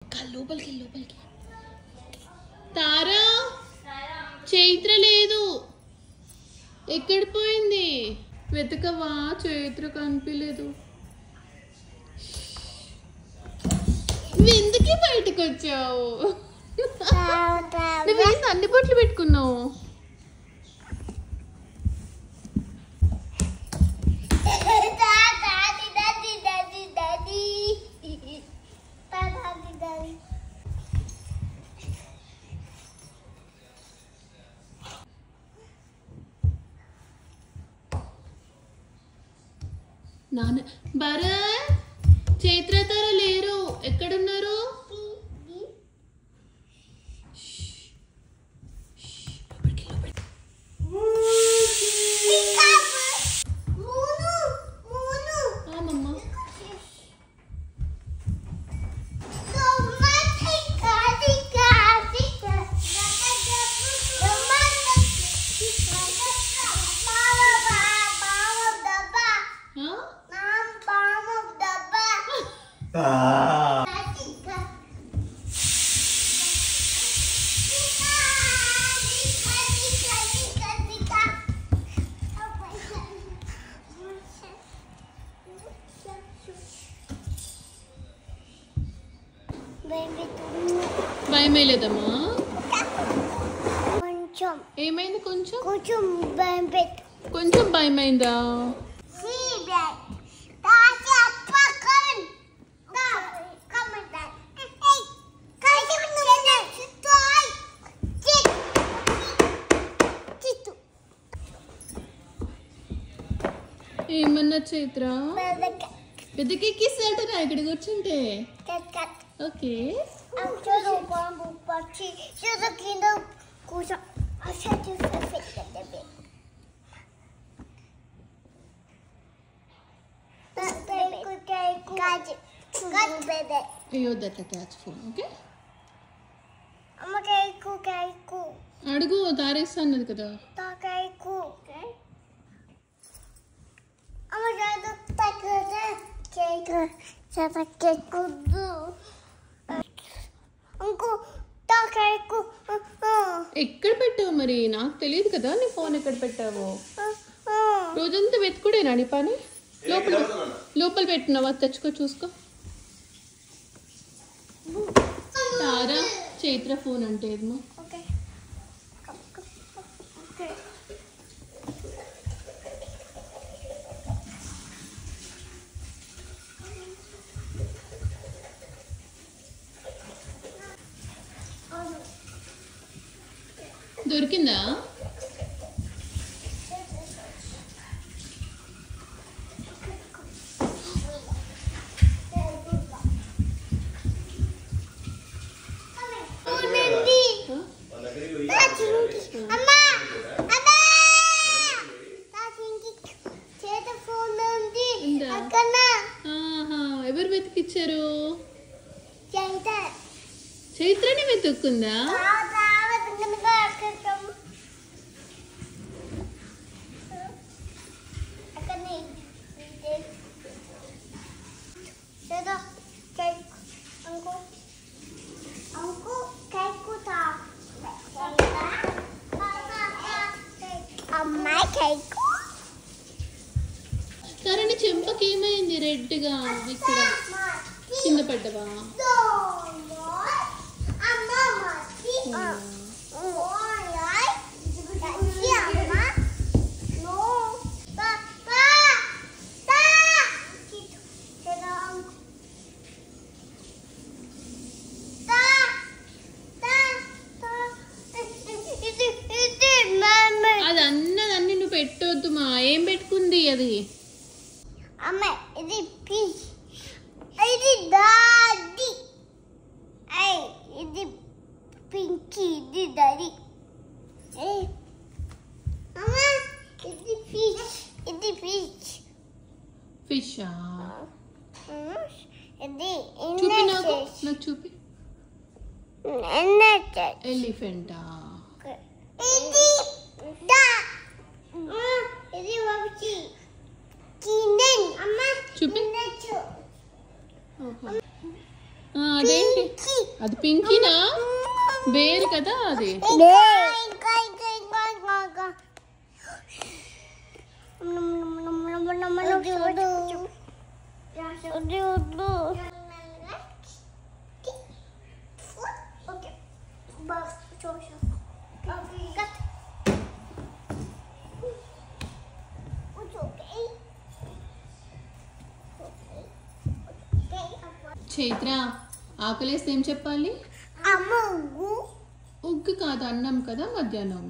లోపలికి తారా చైత్ర లేదు ఎక్కడ పోయింది వెతకవా చైత్ర కనిపించలేదు ఎందుకు బయటకు వచ్చావు నువ్వేంటి అన్ని బొట్లు పెట్టుకున్నావు నాన్న భరత్ చైత్ర తార లేరు ఎక్కడున్నారు భయమే లేదమ్మా ఏమైంది కొంచెం భయమైందా ఏమన్నా చైత్ర పెద్దకెక్కిస్తాడరా ఇక్కడ కూర్చుంటే ఓకే అడుగు తారేస్తా అన్నది కదా ఎక్కడ పెట్టావు మరి నాకు తెలియదు కదా నీ ఫోన్ ఎక్కడ పెట్టావు రోజంతా వెతుకుడేనా నీ పని లోపల పెట్టినావా తెచ్చుకో చూసుకో తారా చైత్ర ఫోన్ అంటే ఏమో దొరికిందా ఎవరు వెతికిచ్చారు చైత్రని వెతుక్కుందా కరణి చెంపకి ఏమైంది రెడ్గా ఇక్కడ కింద పడ్డవా అది అన్నదన్ని నువ్వు పెట్టొద్దు మా ఏం పెట్టుకుంది అది ఇది పీచ్ ఇది దాది ఇది పింకీ ఇది దరి ఇది పీచ్ ఫిష్ ఇది చూపి నాకు చూపి ఎలిఫెంటా ఇది ఇది వచ్చి చూపి అదేంటి అది పింకీనా వేరు కదా అది చైత్ర ఆకలేస్తే ఏం చెప్పాలి ఉగ్గు కాదు అన్నం కదా మధ్యాహ్నం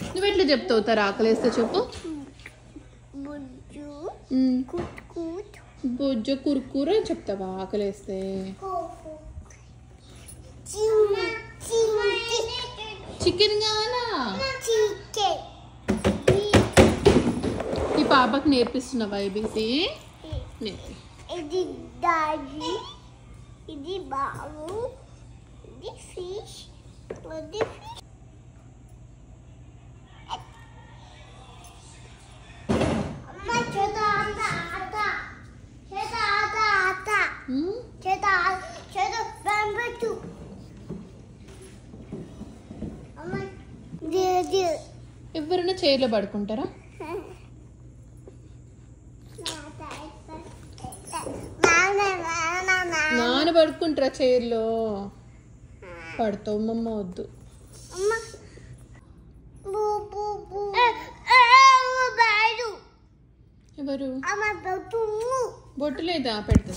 నువ్వు ఎట్లా చెప్తావు తర ఆకలేస్తే చెప్పు బొజ్జ కుర్కూర చెప్తావా ఆకలేస్తే చికెన్ కావాలా ఈ పాపకు నేర్పిస్తున్నావా ఏబీసీ నేర్పి ఇది డాడీ ఇది బాబు ఇది ఫిష్ ఇది ఫిష్ అమ్మ చేత ఆట ఆట చేత ఆట ఆట చేత బంబటు అమ్మ ది ఎవరైనా చైర్లో పడుకుంటారా నాన్న పడుకుంటారా చైర్లో పడతావు మమ్మ వద్దు ఎవరు బొట్టు లేదా పెడతా